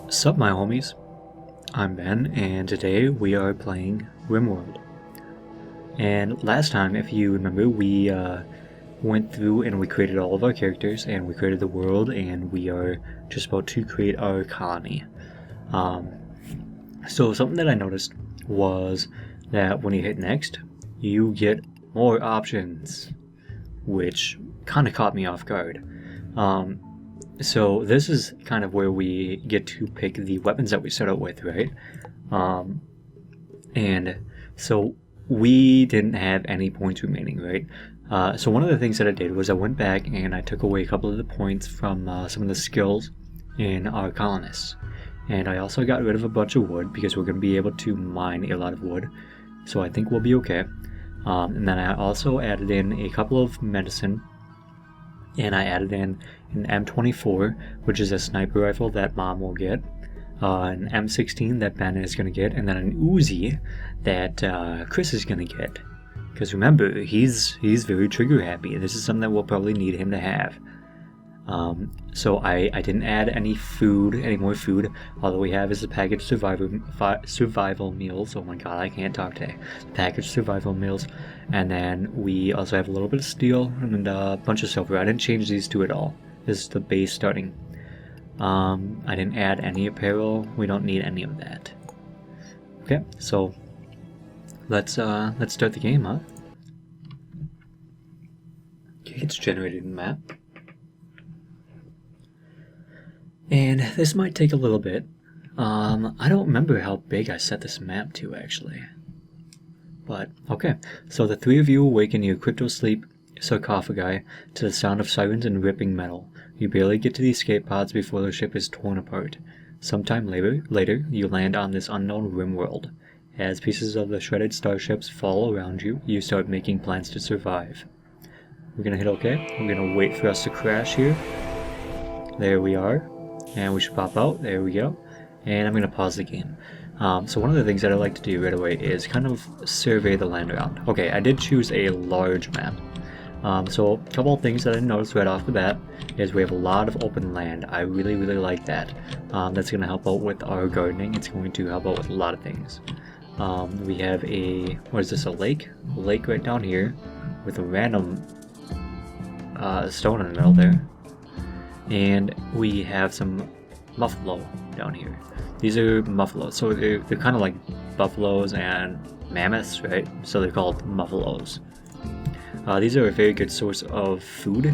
Sup my homies, I'm Ben, and today we are playing RimWorld. And last time, if you remember, we went through and we created all of our characters, and we created the world, and we are just about to create our colony. So something that I noticed was that when you hit next, you get more options, which kind of caught me off guard. So this is kind of where we get to pick the weapons that we start out with, right? And so we didn't have any points remaining, right? So one of the things that I did was I went back and I took away a couple of the points from some of the skills in our colonists. And I also got rid of a bunch of wood because we're going to be able to mine a lot of wood. So I think we'll be okay. And then I also added in a couple of medicine. And I added in an M24, which is a sniper rifle that Mom will get, an M16 that Ben is going to get, and then an Uzi that Chris is going to get. Because remember, he's very trigger happy. This is something that we'll probably need him to have. So I didn't add any more food. All that we have is the packaged survival meals. Oh my god, I can't talk today. Packaged survival meals. And then we also have a little bit of steel and a bunch of silver. I didn't change these two at all. This is the base starting. I didn't add any apparel. We don't need any of that. Okay, so let's start the game, huh? Okay, it's generated a map. And this might take a little bit. I don't remember how big I set this map to, actually. But, okay. So the three of you awaken your crypto-sleep sarcophagi to the sound of sirens and ripping metal. You barely get to the escape pods before the ship is torn apart. Sometime later, you land on this unknown RimWorld. As pieces of the shredded starships fall around you, you start making plans to survive. We're gonna hit OK. We're gonna wait for us to crash here. There we are. And we should pop out. There we go. And I'm going to pause the game. So one of the things that I like to do right away is kind of survey the land around. Okay, I did choose a large map. So a couple of things that I noticed right off the bat is we have a lot of open land. I really like that. That's going to help out with our gardening. It's going to help out with a lot of things. We have a, what is this, a lake? A lake right down here with a random stone in the middle there. And we have some buffalo down here. These are buffaloes, so they're kind of like buffaloes and mammoths, right? So they're called buffaloes. These are a very good source of food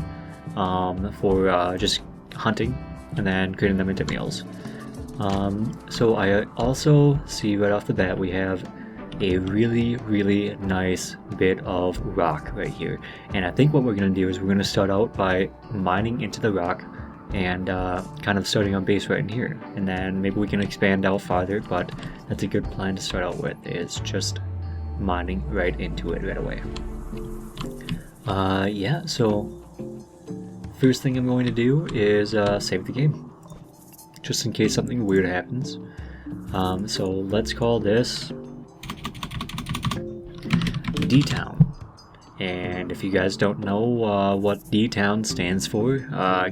for just hunting and then creating them into meals. So I also see right off the bat we have a really nice bit of rock right here. And I think what we're going to do is we're going to start out by mining into the rock and kind of starting our base right in here. And then maybe we can expand out farther, but that's a good plan to start out with, is just mining right into it right away. Yeah, so first thing I'm going to do is save the game, just in case something weird happens. So let's call this D-Town. And if you guys don't know what D-Town stands for,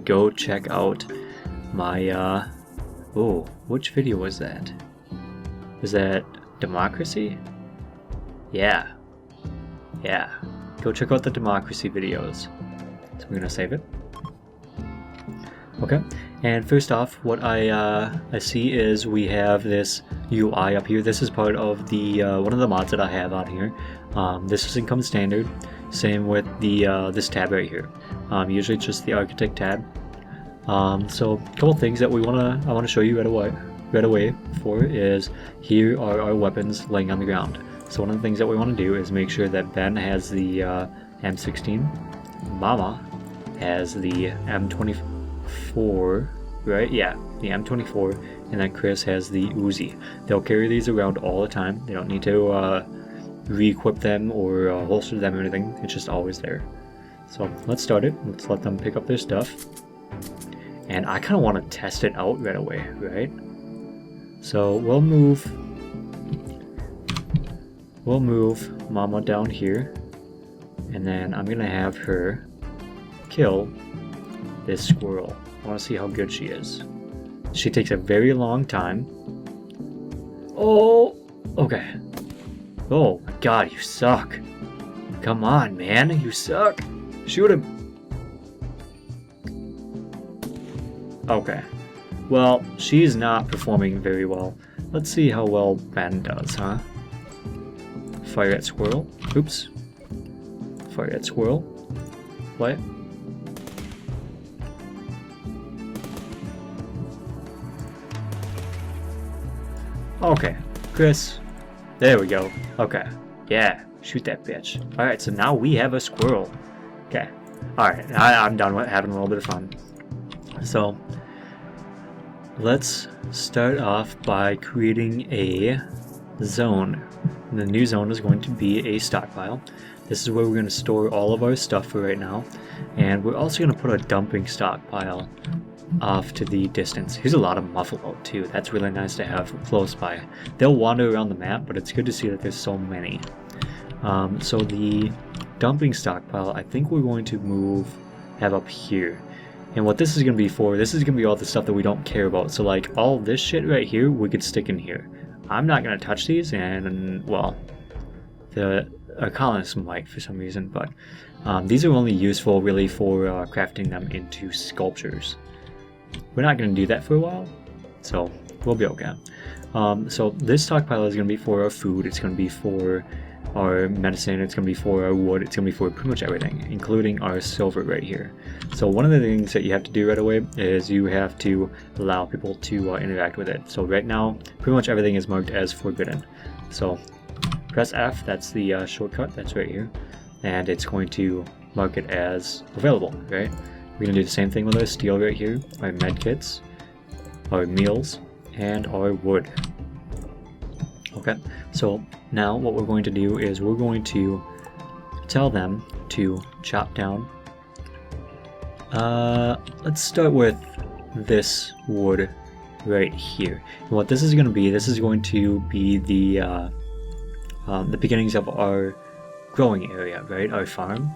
go check out my, which video was that? Was that Democracy? Yeah. Go check out the Democracy videos. So we're gonna save it. Okay, and first off, what I see is we have this UI up here. This is part of the one of the mods that I have on here. This doesn't come standard. Same with the this tab right here. Usually it's just the architect tab. So a couple things that I want to show you right away for is here are our weapons laying on the ground. So one of the things that we want to do is make sure that Ben has the M16, Mama has the M24, right? Yeah, the M24, and then Chris has the Uzi. They'll carry these around all the time. They don't need to re-equip them or holster them or anything. It's just always there. So let's start it. Let's let them pick up their stuff. And I kind of want to test it out right away, right? So we'll move Mama down here. and then I'm gonna have her kill this squirrel. I want to see how good she is. She takes a very long time. Oh, okay. Oh my god, you suck. Come on, man, you suck. Shoot him. Okay. Well, she's not performing very well. Let's see how well Ben does, huh? Fire at squirrel. Oops. Fire at squirrel. Play. Okay, Chris. There we go. Okay. Yeah, shoot that bitch. Alright, so now we have a squirrel. Okay. Alright, I'm done with having a little bit of fun. So, let's start off by creating a zone. The new zone is going to be a stockpile. This is where we're going to store all of our stuff for right now. And we're also going to put a dumping stockpile off to the distance. Here's a lot of muffalo too. That's really nice to have close by. They'll wander around the map, but it's good to see that there's so many. So the dumping stockpile, I think we're going to have up here. And what this is going to be for, this is going to be all the stuff that we don't care about. So like all this shit right here, we could stick in here. I'm not going to touch these, and well, the colonists might for some reason, but these are only useful really for crafting them into sculptures. We're not going to do that for a while, so we'll be okay. So this stockpile is going to be for our food, it's going to be for our medicine, it's going to be for our wood, it's going to be for pretty much everything, including our silver right here. So one of the things that you have to do right away is you have to allow people to interact with it. So right now, pretty much everything is marked as forbidden. So press F, that's the shortcut, that's right here, and it's going to mark it as available, right? We're going to do the same thing with our steel right here, our med kits, our meals, and our wood. Okay, so now what we're going to do is we're going to tell them to chop down. Let's start with this wood right here. And what this is going to be the beginnings of our growing area, right? Our farm,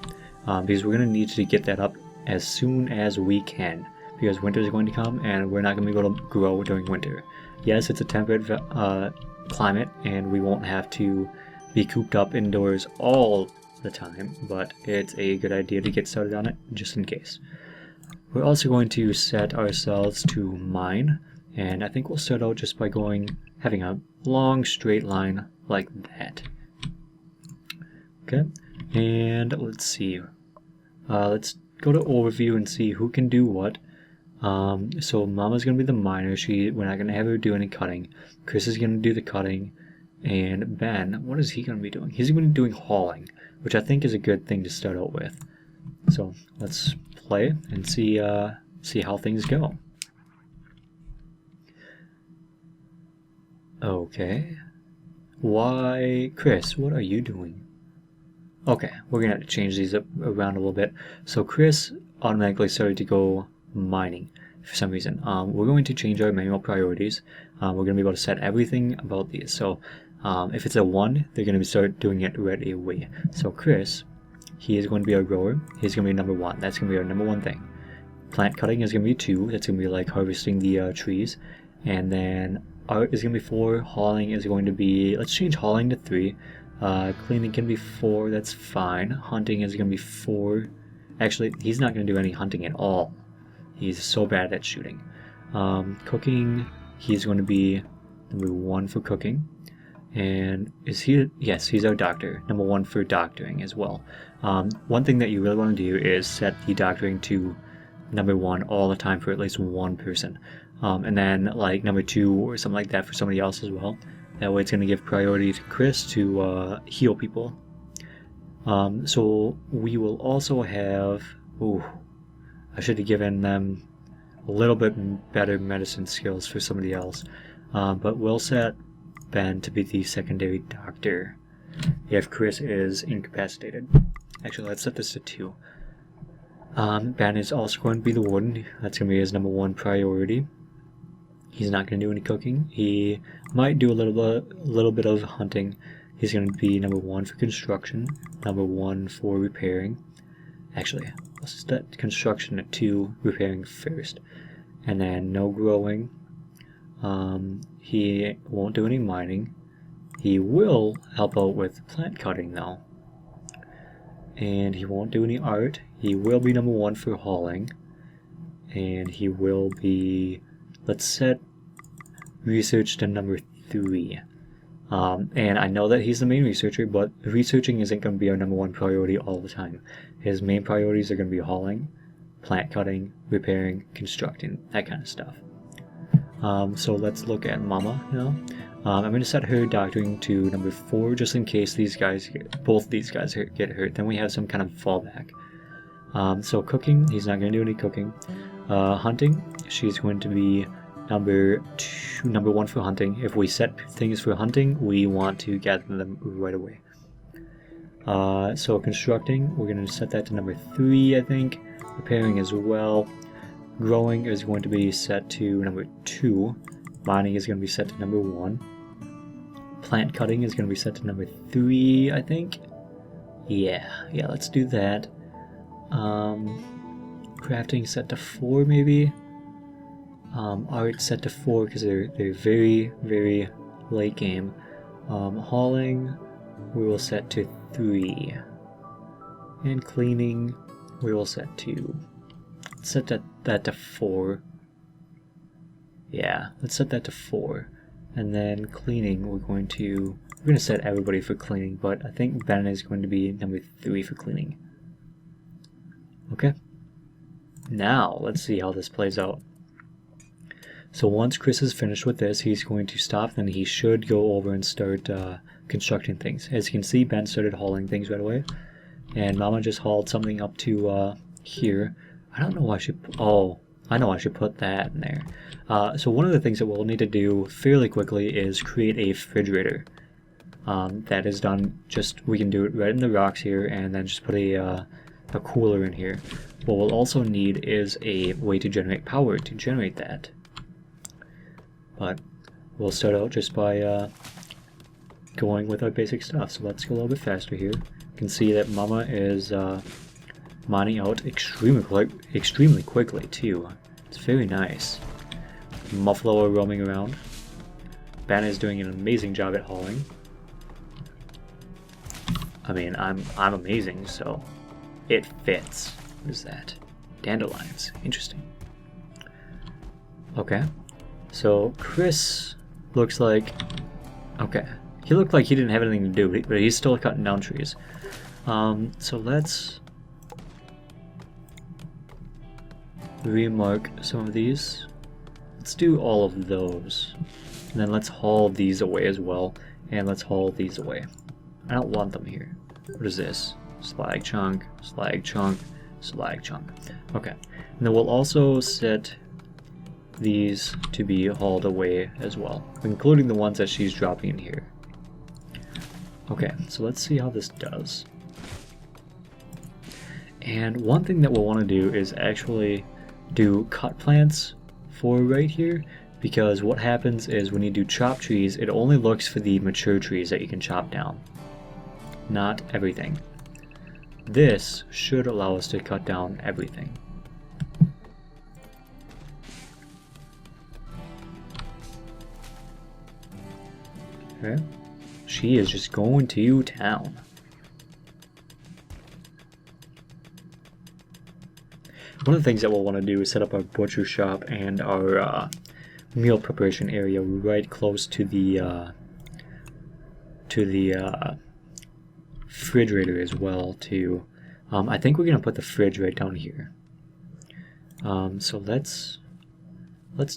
because we're going to need to get that up as soon as we can, because winter is going to come and we're not going to be able to grow during winter. Yes, it's a temperate climate and we won't have to be cooped up indoors all the time, but it's a good idea to get started on it just in case. We're also going to set ourselves to mine, and I think we'll start out just by having a long straight line like that. Okay, and let's see. Let's go to overview and see who can do what. So Mama's gonna be the miner. We're not gonna have her do any cutting. Chris is gonna do the cutting, and Ben, what is he gonna be doing? He's gonna be doing hauling, which I think is a good thing to start out with. So let's play and see how things go. Okay. Why, Chris? What are you doing? Okay, we're gonna have to change these around a little bit. So Chris automatically started to go mining for some reason. We're going to change our manual priorities. We're going to be able to set everything about these. So if it's a 1, they're going to start doing it right away. So Chris, he is going to be our grower. He's going to be number 1. That's going to be our number 1 thing. Plant cutting is going to be 2. That's going to be like harvesting the trees. And then art is going to be 4. Hauling is going to be, let's change hauling to 3. Cleaning can be 4. That's fine. Hunting is going to be 4. Actually, he's not going to do any hunting at all. He's so bad at shooting. Cooking, he's going to be number 1 for cooking. And is he? Yes, he's our doctor. Number 1 for doctoring as well. One thing that you really want to do is set the doctoring to number 1 all the time for at least one person. And then like number 2 or something like that for somebody else as well. That way it's going to give priority to Chris to heal people. So we will also have... Ooh, I should have given them a little bit better medicine skills for somebody else. But we'll set Ben to be the secondary doctor if Chris is incapacitated. Actually, let's set this to 2. Ben is also going to be the warden. That's going to be his number 1 priority. He's not going to do any cooking. He might do a little bit of hunting. He's going to be number 1 for construction, number 1 for repairing. Actually, let's set construction at 2, repairing first. And then no growing. He won't do any mining. He will help out with plant cutting though. And he won't do any art. He will be number 1 for hauling. And he will be, let's set research to number 3. And I know that he's the main researcher, but researching isn't going to be our number 1 priority all the time. His main priorities are going to be hauling, plant cutting, repairing, constructing, that kind of stuff. So let's look at Mama now. I'm going to set her doctoring to number 4 just in case both these guys get hurt. Then we have some kind of fallback. So cooking, he's not going to do any cooking. Hunting, she's going to be number 1 for hunting. If we set things for hunting, we want to gather them right away. So constructing, we're going to set that to number 3, I think. Repairing as well. Growing is going to be set to number 2. Mining is going to be set to number 1. Plant cutting is going to be set to number 3, I think. Yeah, let's do that. Crafting set to 4, maybe. Art set to 4 because they're very, very late game. Hauling, we will set to 3. And cleaning, we will set to... set that to 4. Yeah, let's set that to 4. And then cleaning, we're going to set everybody for cleaning, but I think Ben is going to be number 3 for cleaning. Okay. Now, let's see how this plays out. So once Chris is finished with this, he's going to stop, then he should go over and start constructing things. As you can see, Ben started hauling things right away. And Mama just hauled something up to here. I don't know why I should... oh, I know I should put that in there. So one of the things that we'll need to do fairly quickly is create a refrigerator. That is done, we can do it right in the rocks here, and then just put a cooler in here. What we'll also need is a way to generate power to generate that. But we'll start out just by going with our basic stuff. So let's go a little bit faster here. You can see that Mama is mining out extremely quickly too. It's very nice. Muffalo are roaming around. Ben is doing an amazing job at hauling. I mean, I'm amazing, so it fits. What is that? Dandelions. Interesting. Okay. So Chris looks like... okay. He looked like he didn't have anything to do, but he's still cutting down trees. So let's remark some of these. Let's do all of those. And then let's haul these away as well. And let's haul these away. I don't want them here. What is this? Slag chunk, slag chunk, slag chunk. Okay. And then we'll also set these to be hauled away as well, including the ones that she's dropping in here. Okay, so let's see how this does. And one thing that we'll want to do is actually do cut plants for right here, because what happens is when you do chop trees, it only looks for the mature trees that you can chop down, not everything. This should allow us to cut down everything. Okay. She is just going to town. One of the things that we'll want to do is set up our butcher shop and our meal preparation area right close to the refrigerator as well too. I think we're gonna put the fridge right down here. So let's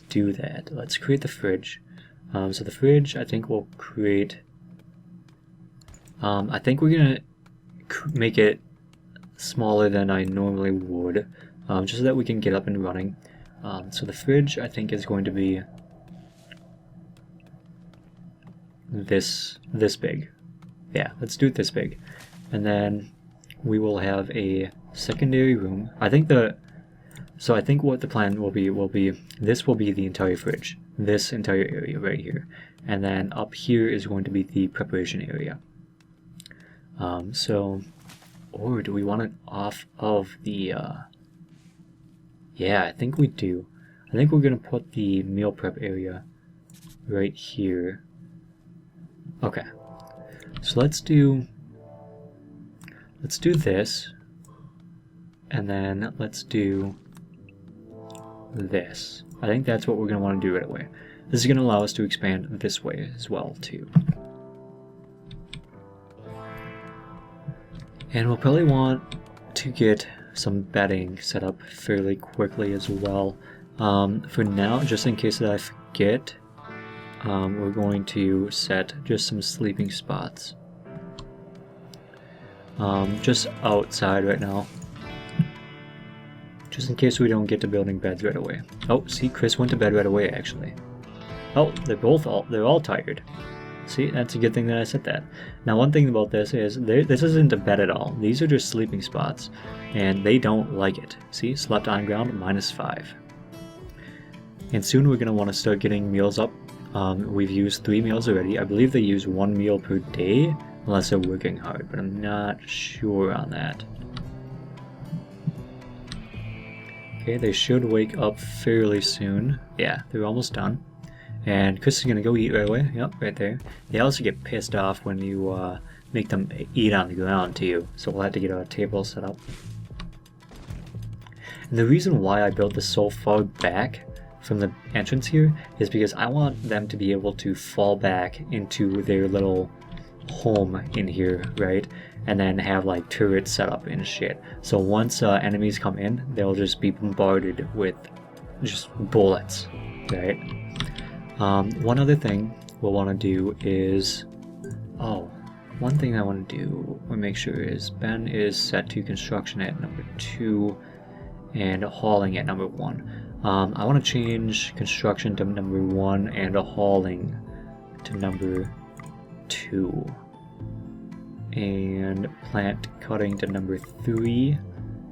do that. Let's create the fridge. So the fridge, I think we'll create. I think we're gonna make it smaller than I normally would, just so that we can get up and running. So the fridge, I think, is going to be this big. Yeah, let's do it this big. And then we will have a secondary room. I think what the plan will be this will be the entire fridge. This entire area right here. And then up here is going to be the preparation area. Or do we want it off of the, yeah, I think we do. I think we're going to put the meal prep area right here. Okay, so let's do this, and then let's do this. I think that's what we're going to want to do right away. This is going to allow us to expand this way as well, too. And we'll probably want to get some bedding set up fairly quickly as well. For now, just in case that I forget, we're going to set just some sleeping spots. Just outside right now. Just in case we don't get to building beds right away. Oh, see, Chris went to bed right away, actually. Oh, they're all tired. See, that's a good thing that I said that. Now, one thing about this is, this isn't a bed at all. These are just sleeping spots, and they don't like it. See, slept on ground, -5. And soon we're going to want to start getting meals up. We've used 3 meals already. I believe they use 1 meal per day, unless they're working hard, but I'm not sure on that. Okay, they should wake up fairly soon. Yeah, they're almost done. And Chris is going to go eat right away. Yep, right there. They also get pissed off when you make them eat on the ground too. So we'll have to get a table set up. And the reason why I built this so far back from the entrance here is because I want them to be able to fall back into their little home in here, right? And then have like turrets set up and shit. So once enemies come in, they'll just be bombarded with just bullets, right? One other thing we'll want to do is, one thing I want to do or make sure is Ben is set to construction at number 2 and hauling at number 1. I want to change construction to number 1 and hauling to number 2. And plant cutting to number 3,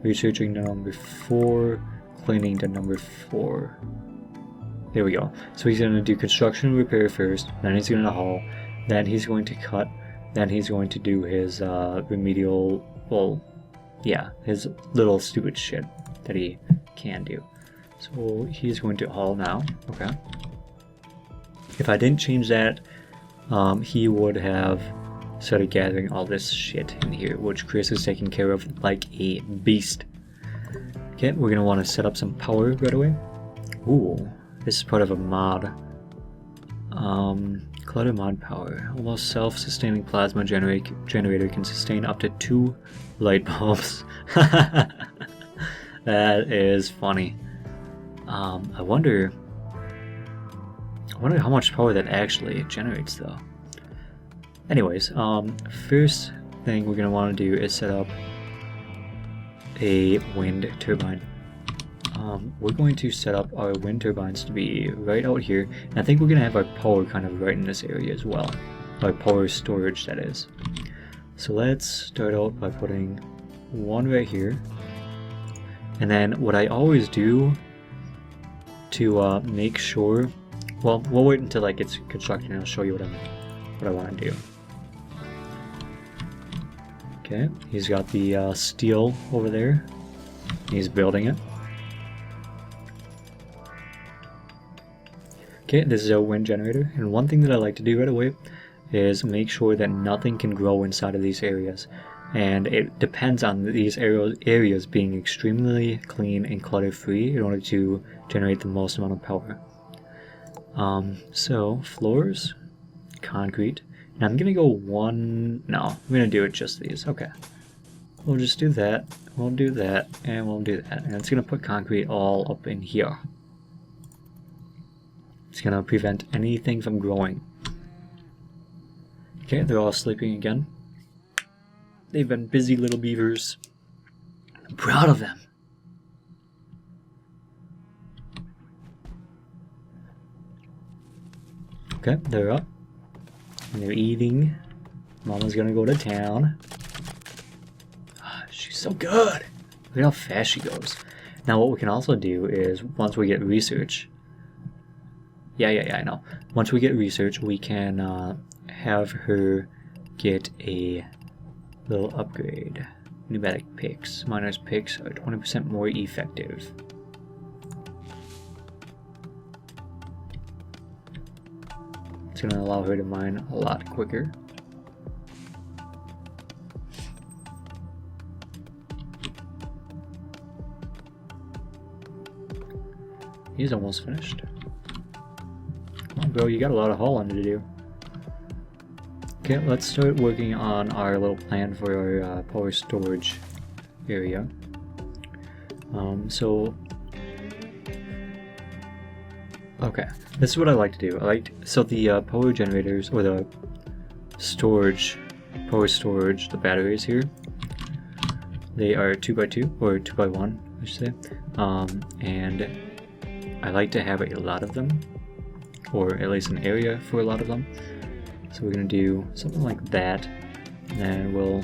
researching to number 4, cleaning to number 4. There we go. So he's going to do construction and repair first, then he's going to haul, then he's going to cut, then he's going to do his remedial, well, yeah, his little stupid shit that he can do. So he's going to haul now. Okay. If I didn't change that, he would have started gathering all this shit in here, which Chris is taking care of like a beast. Okay, we're going to want to set up some power right away. Ooh. This is part of a mod. Clutter mod power. Almost self-sustaining plasma generator can sustain up to 2 light bulbs. That is funny. I wonder how much power that actually generates though. Anyways, first thing we're going to want to do is set up a wind turbine. We're going to set up our wind turbines to be right out here, and I think we're going to have our power kind of right in this area as well. Our power storage, that is. So let's start out by putting one right here. And then what I always do to make sure, well, we'll wait until like it's constructed and I'll show you what I want to do. Okay, he's got the steel over there. He's building it. Okay, this is a wind generator, and one thing that I like to do right away is make sure that nothing can grow inside of these areas. And it depends on these areas being extremely clean and clutter-free in order to generate the most amount of power. So, floors, concrete, and I'm gonna go I'm gonna do it just these. Okay. We'll just do that, we'll do that, and we'll do that. And it's gonna put concrete all up in here. It's going to prevent anything from growing. Okay, they're all sleeping again. They've been busy little beavers. I'm proud of them. Okay, they're up. And they're eating. Mama's going to go to town. She's so good. Look at how fast she goes. Now what we can also do is, once we get research, I know. Once we get research, we can have her get a Little upgrade. Pneumatic picks. Miner's picks are 20% more effective. It's going to allow her to mine a lot quicker. He's almost finished. Come on, bro, you got a lot of hauling to do. Okay, let's start working on our little plan for our power storage area. Okay, this is what I like to do. So the power generators, or the power storage, the batteries here, they are 2x2 or 2x1, I should say, and I like to have a lot of them, or at least an area for a lot of them. So we're going to do something like that, and then we'll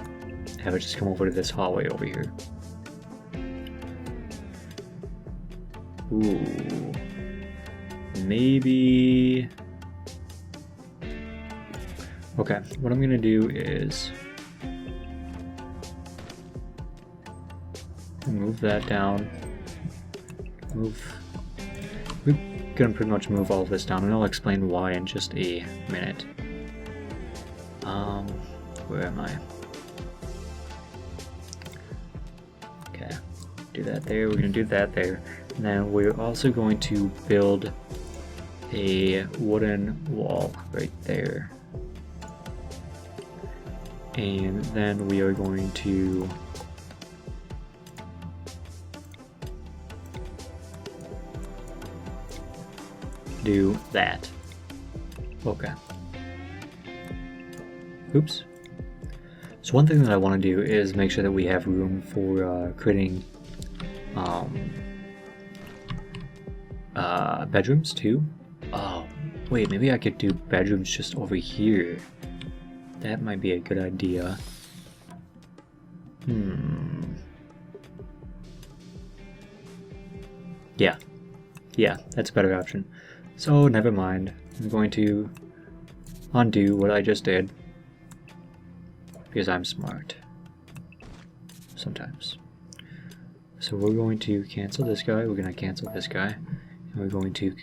have it just come over to this hallway over here. Ooh. Maybe... Okay, what I'm going to do is move that down. We're going to pretty much move all of this down, and I'll explain why in just a minute. Where am I? Okay, do that there, we're going to do that there. And then we're also going to build a wooden wall right there. And then we are going to do that. Okay. Oops. So one thing that I want to do is make sure that we have room for creating bedrooms too. Oh, wait, maybe I could do bedrooms just over here. That might be a good idea. Yeah, that's a better option. So never mind. I'm going to undo what I just did. Because I'm smart. Sometimes. So we're going to cancel this guy, we're going to cancel this guy, and we're going to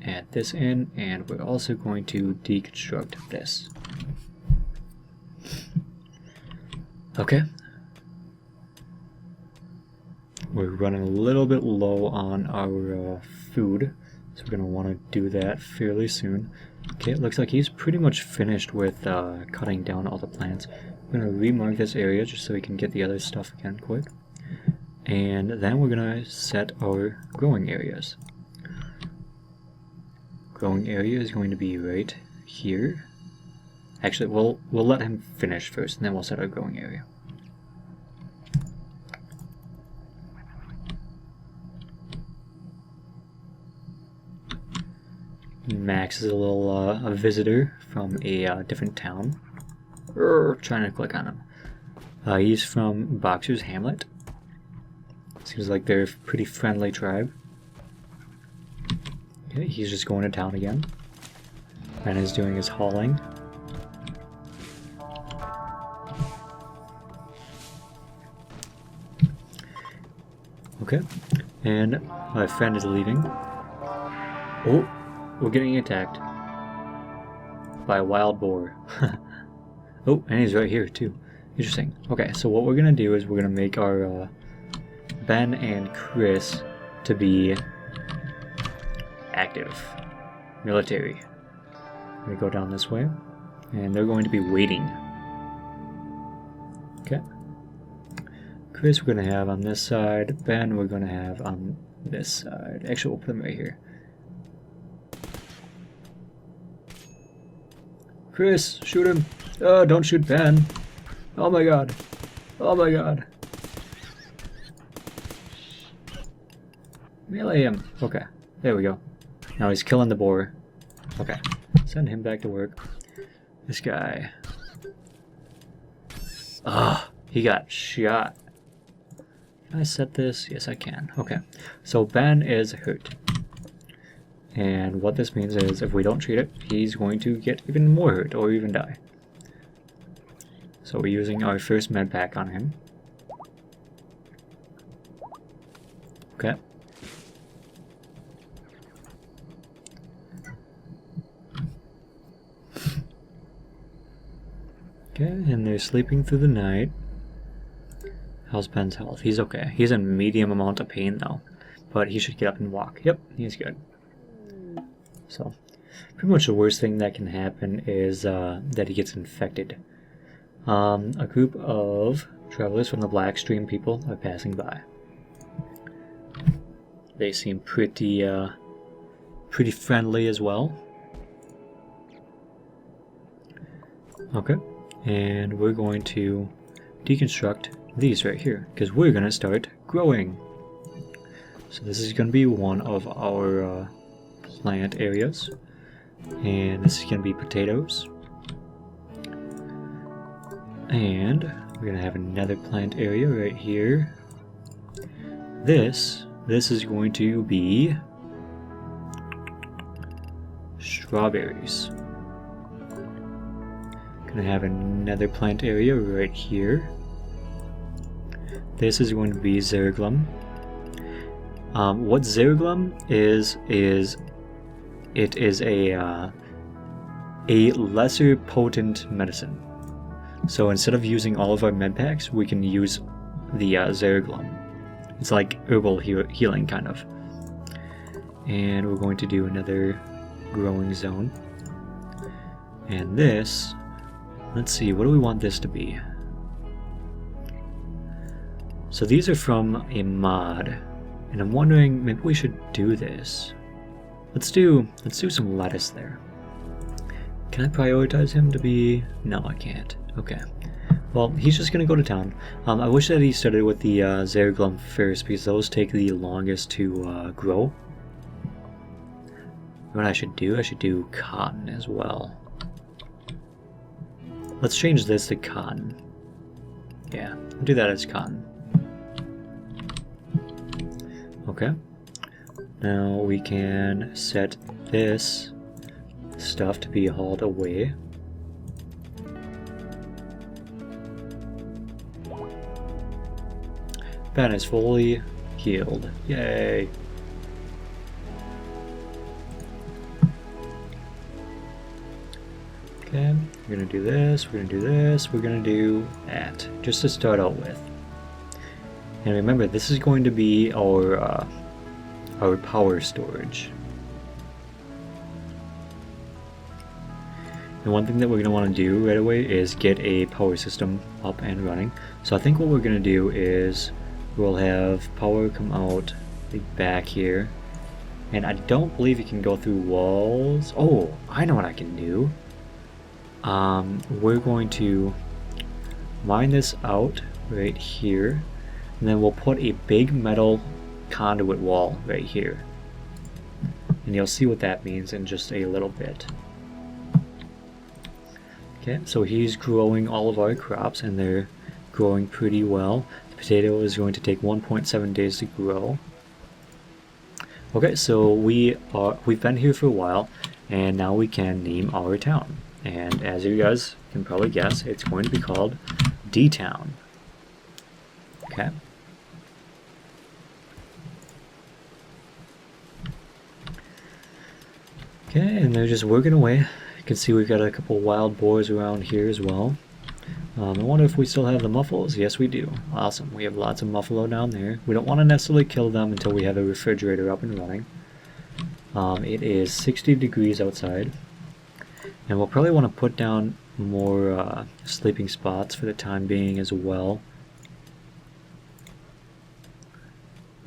add this in, and we're also going to deconstruct this. Okay. We're running a little bit low on our food, so we're going to want to do that fairly soon. Okay, it looks like he's pretty much finished with cutting down all the plants. We're going to remark this area just so we can get the other stuff again quick. And then we're going to set our growing areas. Growing area is going to be right here. Actually, we'll let him finish first, and then we'll set our growing area. Max is a little a visitor from a different town. Trying to click on him. He's from Boxer's Hamlet. Seems like they're a pretty friendly tribe. Okay, he's just going to town again. Ben is doing his hauling. Okay, and my friend is leaving. Oh, we're getting attacked by a wild boar. Oh, and he's right here too. Interesting. Okay, so what we're gonna do is we're gonna make our Ben and Chris to be active, military. I'm gonna go down this way, and they're going to be waiting. Okay. Chris we're gonna have on this side. Ben we're gonna have on this side. Actually, we'll put him right here. Chris, shoot him! Oh, don't shoot Ben! Oh my god! Oh my god! Melee him! Okay, there we go. Now he's killing the boar. Okay, send him back to work. This guy. Ah, he got shot. Can I set this? Yes, I can. Okay, so Ben is hurt. And what this means is if we don't treat it, he's going to get even more hurt or even die. So we're using our first med pack on him. Okay. Okay, and they're sleeping through the night. How's Ben's health? He's okay. He's in medium amount of pain though, but he should get up and walk. Yep, he's good. So, pretty much the worst thing that can happen is that he gets infected. A group of travelers from the Blackstream people are passing by. They seem pretty friendly as well. Okay, and we're going to deconstruct these right here because we're gonna start growing. So this is gonna be one of our plant areas, and this is gonna be potatoes, and we're gonna have another plant area right here. This is going to be strawberries. Gonna have another plant area right here. This is going to be Zerglum. What Zerglum is it is a lesser potent medicine. So instead of using all of our med packs, we can use the Zerglum. It's like herbal healing kind of. And we're going to do another growing zone. And this, let's see, what do we want this to be? So these are from a mod, and I'm wondering maybe we should do this. Let's do some lettuce there. Can I prioritize him to be? No, I can't. Okay. Well, he's just gonna go to town. I wish that he started with the Zerglum first because those take the longest to grow. What I should do cotton as well. Let's change this to cotton. Yeah, I'll do that as cotton. Okay. Now we can set this stuff to be hauled away. Ben is fully healed. Yay! Okay, we're gonna do this, we're gonna do this, we're gonna do that, just to start out with. And remember, this is going to be our power storage. And one thing that we're going to want to do right away is get a power system up and running. So I think what we're going to do is we'll have power come out the back here. And I don't believe you can go through walls. Oh, I know what I can do. We're going to mine this out right here. And then we'll put a big metal conduit wall right here. And you'll see what that means in just a little bit. Okay, so he's growing all of our crops and they're growing pretty well. The potato is going to take 1.7 days to grow. Okay, so we've been here for a while and now we can name our town. And as you guys can probably guess, it's going to be called D-Town. Okay. Okay, and they're just working away. You can see we've got a couple wild boars around here as well. I wonder if we still have the muffaloes. Yes, we do. Awesome. We have lots of muffalo down there. We don't want to necessarily kill them until we have a refrigerator up and running. It is 60 degrees outside. And we'll probably want to put down more sleeping spots for the time being as well.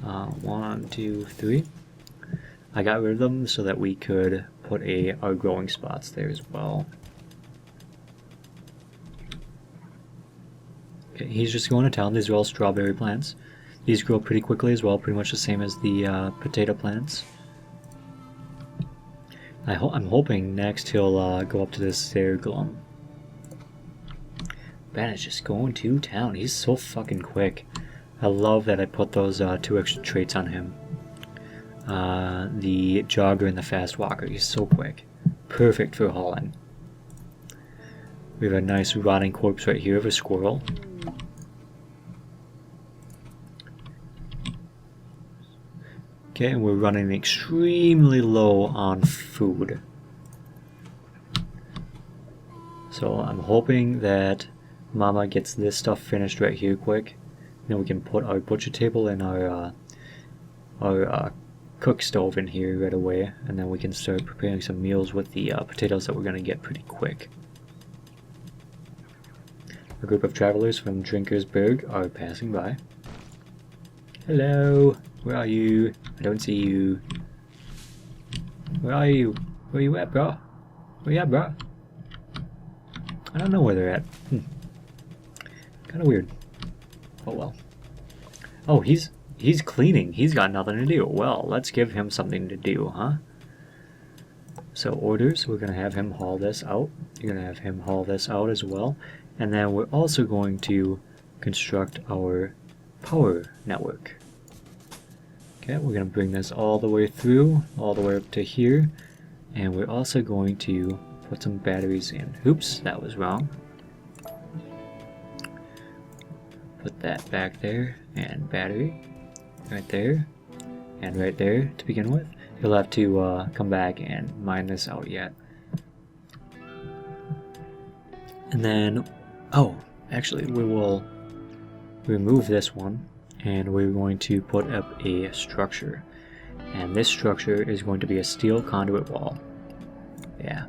1, 2, 3. I got rid of them so that we could put our growing spots there as well. Okay, he's just going to town. These are all strawberry plants. These grow pretty quickly as well, pretty much the same as the potato plants. I'm hoping next he'll go up to this Zerglum. Ben is just going to town. He's so fucking quick. I love that I put those 2 extra traits on him. The jogger and the fast walker. He's so quick. Perfect for hauling. We have a nice rotting corpse right here of a squirrel. Okay, and we're running extremely low on food. So I'm hoping that Mama gets this stuff finished right here quick. Then we can put our butcher table and our cook stove in here right away, and then we can start preparing some meals with the potatoes that we're going to get pretty quick. A group of travelers from Drinkersburg are passing by. Hello, where are you? I don't see you. Where are you? Where you at, bro? Where you at, bro? I don't know where they're at. Kind of weird. Oh well. Oh, he's cleaning. He's got nothing to do. Well, let's give him something to do, huh? So orders, we're going to have him haul this out. You're going to have him haul this out as well. And then we're also going to construct our power network. Okay, we're going to bring this all the way through, all the way up to here. And we're also going to put some batteries in. Oops, that was wrong. Put that back there, and battery right there, and right there to begin with. You'll have to come back and mine this out yet. And then, oh, actually we will remove this one, and we're going to put up a structure. And this structure is going to be a steel conduit wall. Yeah,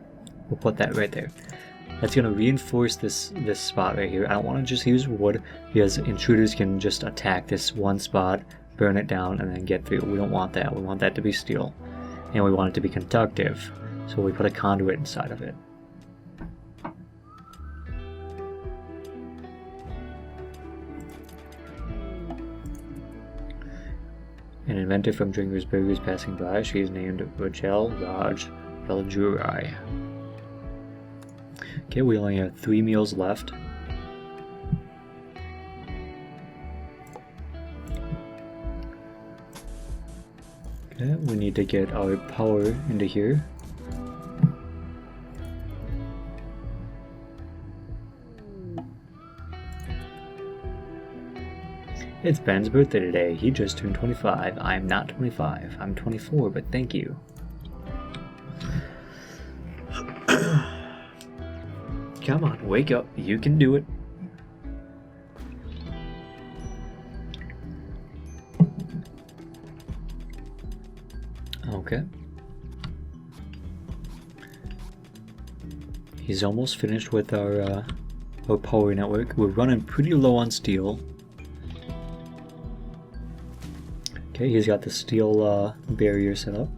we'll put that right there. That's going to reinforce this spot right here. I don't want to just use wood because intruders can just attack this one spot, burn it down, and then get through. We don't want that. We want that to be steel. And we want it to be conductive. So we put a conduit inside of it. An inventor from Drinkersburg is passing by. She is named Rachel Raj Veljurai. Okay, we only have 3 meals left. Okay, we need to get our power into here. It's Ben's birthday today. He just turned 25. I'm not 25. I'm 24, but thank you. Come on, wake up. You can do it. Okay. He's almost finished with our power network. We're running pretty low on steel. Okay, he's got the steel barrier set up.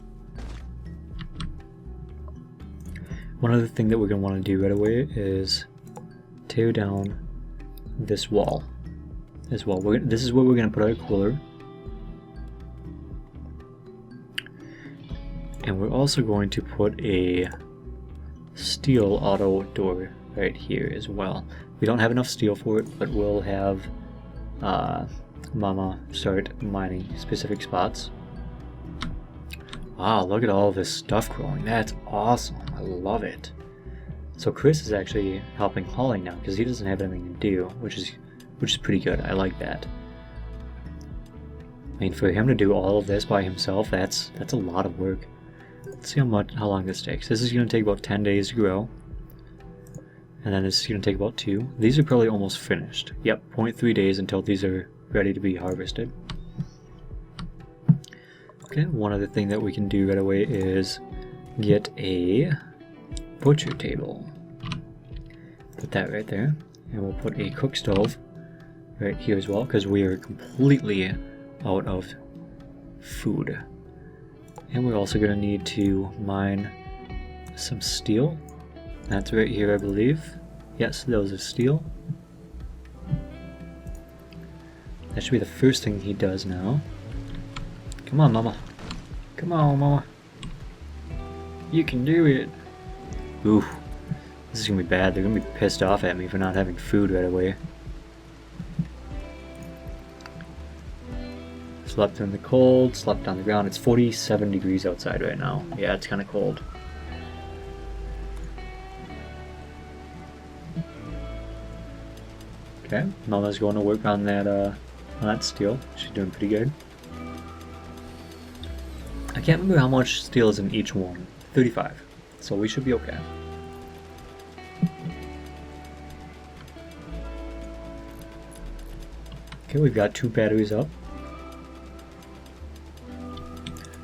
One other thing that we're going to want to do right away is tear down this wall. This wall. This is where we're going to put our cooler. And we're also going to put a steel auto door right here as well. We don't have enough steel for it, but we'll have Mama start mining specific spots. Wow, look at all this stuff growing. That's awesome. I love it. So Chris is actually helping hauling now because he doesn't have anything to do, which is pretty good. I like that. I mean, for him to do all of this by himself, that's a lot of work. Let's see how long this takes. This is going to take about 10 days to grow. And then this is going to take about 2. These are probably almost finished. Yep, 0.3 days until these are ready to be harvested. Okay, one other thing that we can do right away is get a butcher table. Put that right there. And we'll put a cook stove right here as well, because we are completely out of food. And we're also going to need to mine some steel. That's right here, I believe. Yes, those are steel. That should be the first thing he does now. Come on, Mama. Come on, Mama. You can do it. Ooh, this is going to be bad. They're going to be pissed off at me for not having food right away. Slept in the cold, slept on the ground. It's 47 degrees outside right now. Yeah, it's kind of cold. Okay, Mama's going to work on that steel. She's doing pretty good. I can't remember how much steel is in each one. 35. So we should be okay. Okay, we've got 2 batteries up.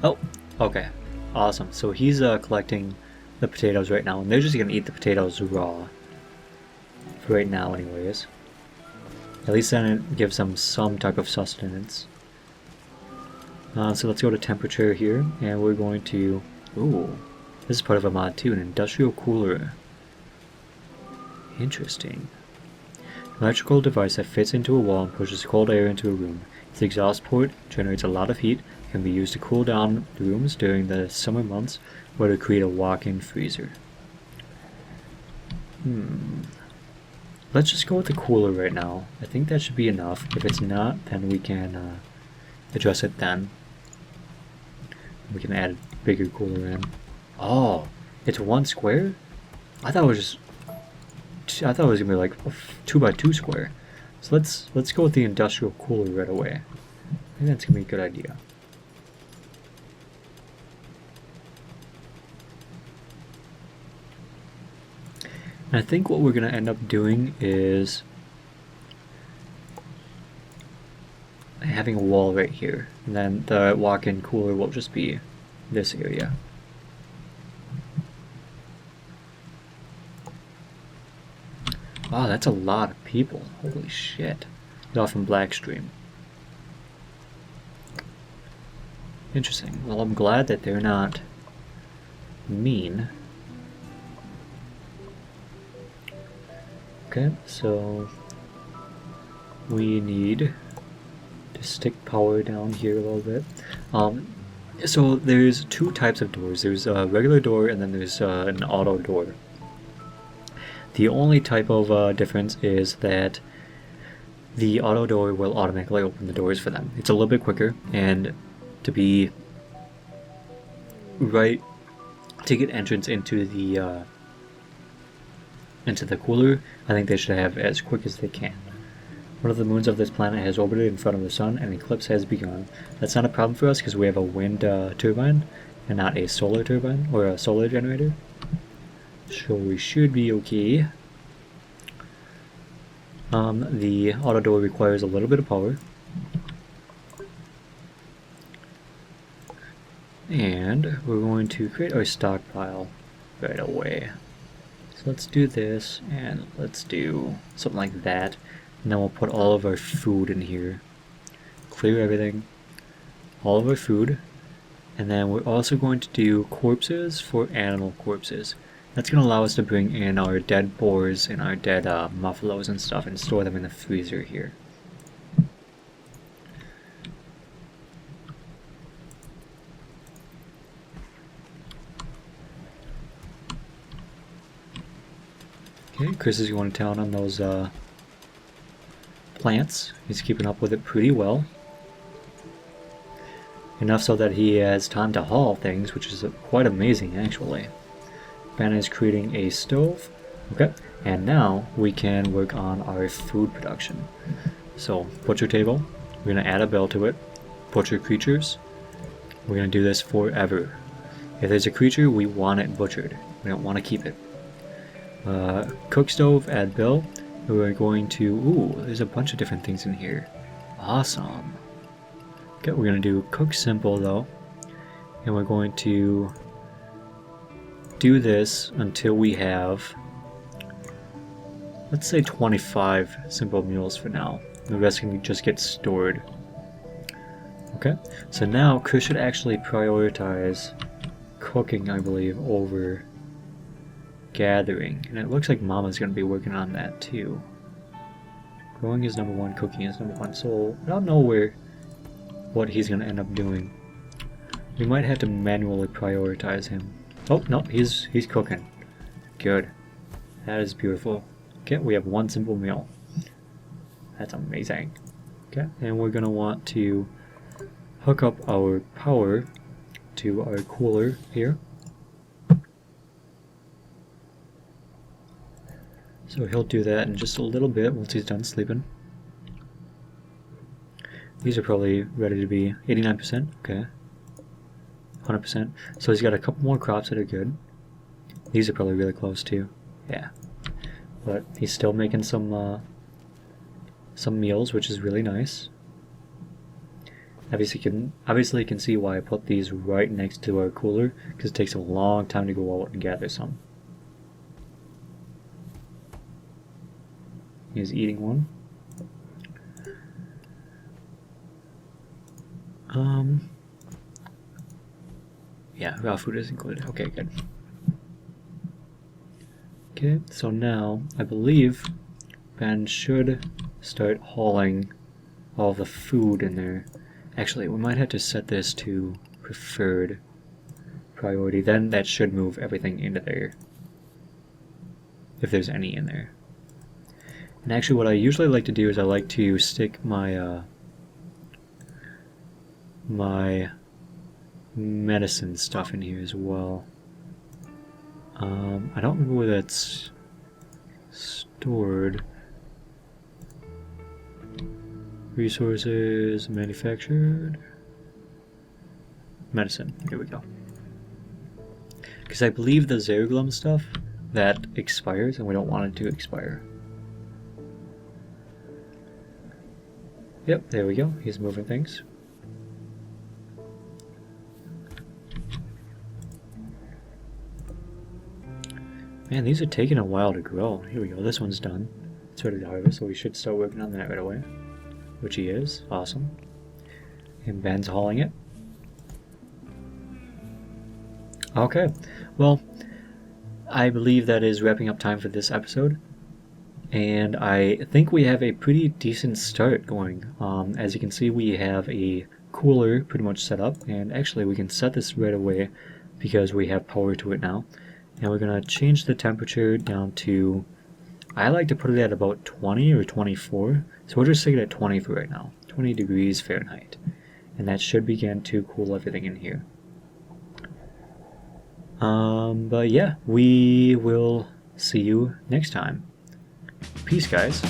Oh, okay. Awesome. So he's collecting the potatoes right now, and they're just going to eat the potatoes raw. For right now, anyways. At least then it gives them some type of sustenance. So let's go to temperature here, and we're going to... Ooh, this is part of a mod too, an industrial cooler. Interesting. Electrical device that fits into a wall and pushes cold air into a room. Its exhaust port generates a lot of heat, can be used to cool down rooms during the summer months, or to create a walk-in freezer. Let's just go with the cooler right now. I think that should be enough. If it's not, then we can address it then. We can add a bigger cooler in. Oh, it's 1 square? I thought it was gonna be like a 2x2 square. So let's go with the industrial cooler right away. I think that's gonna be a good idea. And I think what we're gonna end up doing is having a wall right here, and then the walk-in cooler will just be this area. Wow, that's a lot of people. Holy shit. They're all from Blackstream. Interesting. Well, I'm glad that they're not mean. Okay, so we need to stick power down here a little bit. So there's 2 types of doors. There's a regular door and then there's an auto door. The only type of difference is that the auto door will automatically open the doors for them. It's a little bit quicker, and to be right to get entrance into the cooler, I think they should have as quick as they can. One of the moons of this planet has orbited in front of the sun, and an eclipse has begun. That's not a problem for us because we have a wind turbine and not a solar turbine or a solar generator. So we should be okay. The auto door requires a little bit of power. And we're going to create our stockpile right away. So let's do this, and let's do something like that. And then we'll put all of our food in here. Clear everything. All of our food. And then we're also going to do corpses for animal corpses. That's going to allow us to bring in our dead boars and our dead buffaloes and stuff and store them in the freezer here. Okay, Chris is going to town on those plants. He's keeping up with it pretty well. Enough so that he has time to haul things, which is quite amazing actually. Banna is creating a stove. Okay, and now we can work on our food production. So, butcher table, we're going to add a bell to it. Butcher creatures, we're going to do this forever. If there's a creature, we want it butchered. We don't want to keep it. Cook stove, add bell. We're going to, ooh, there's a bunch of different things in here. Awesome. Okay, we're going to do cook simple though. And we're going to do this until we have, let's say 25 simple meals for now. The rest can just get stored. Okay, so now Chris should actually prioritize cooking, I believe, over gathering. And it looks like Mama's going to be working on that too. Growing is number 1, cooking is number 1. So I don't know what he's going to end up doing. We might have to manually prioritize him. Oh, no, he's cooking. Good. That is beautiful. Okay, we have 1 simple meal. That's amazing. Okay, and we're going to want to hook up our power to our cooler here. So So he'll do that in just a little bit once he's done sleeping. These are probably ready to be 89%, okay. 100%. So he's got a couple more crops that are good. These are probably really close too. Yeah. But he's still making some meals, which is really nice. Obviously you can see why I put these right next to our cooler, because it takes a long time to go out and gather some. He's eating one. Yeah, raw food is included. Okay, good. Okay, so now I believe Ben should start hauling all the food in there. Actually, we might have to set this to preferred priority. Then that should move everything into there, if there's any in there. And actually what I usually like to do is I like to stick my my medicine stuff in here as well. I don't remember where that's stored. Resources, manufactured, medicine. Here we go. Because I believe the Zerglum stuff, that expires, and we don't want it to expire. Yep, there we go. He's moving things. Man, these are taking a while to grow. Here we go. This one's done. It's ready to harvest, so we should start working on that right away. Which he is. Awesome. And Ben's hauling it. Okay. Well, I believe that is wrapping up time for this episode. And I think we have a pretty decent start going. As you can see, we have a cooler pretty much set up. And actually, we can set this right away because we have power to it now. And we're going to change the temperature down to, I like to put it at about 20 or 24. So we'll just stick it at 20 for right now. 20 degrees Fahrenheit. And that should begin to cool everything in here. But yeah, we will see you next time. Peace, guys.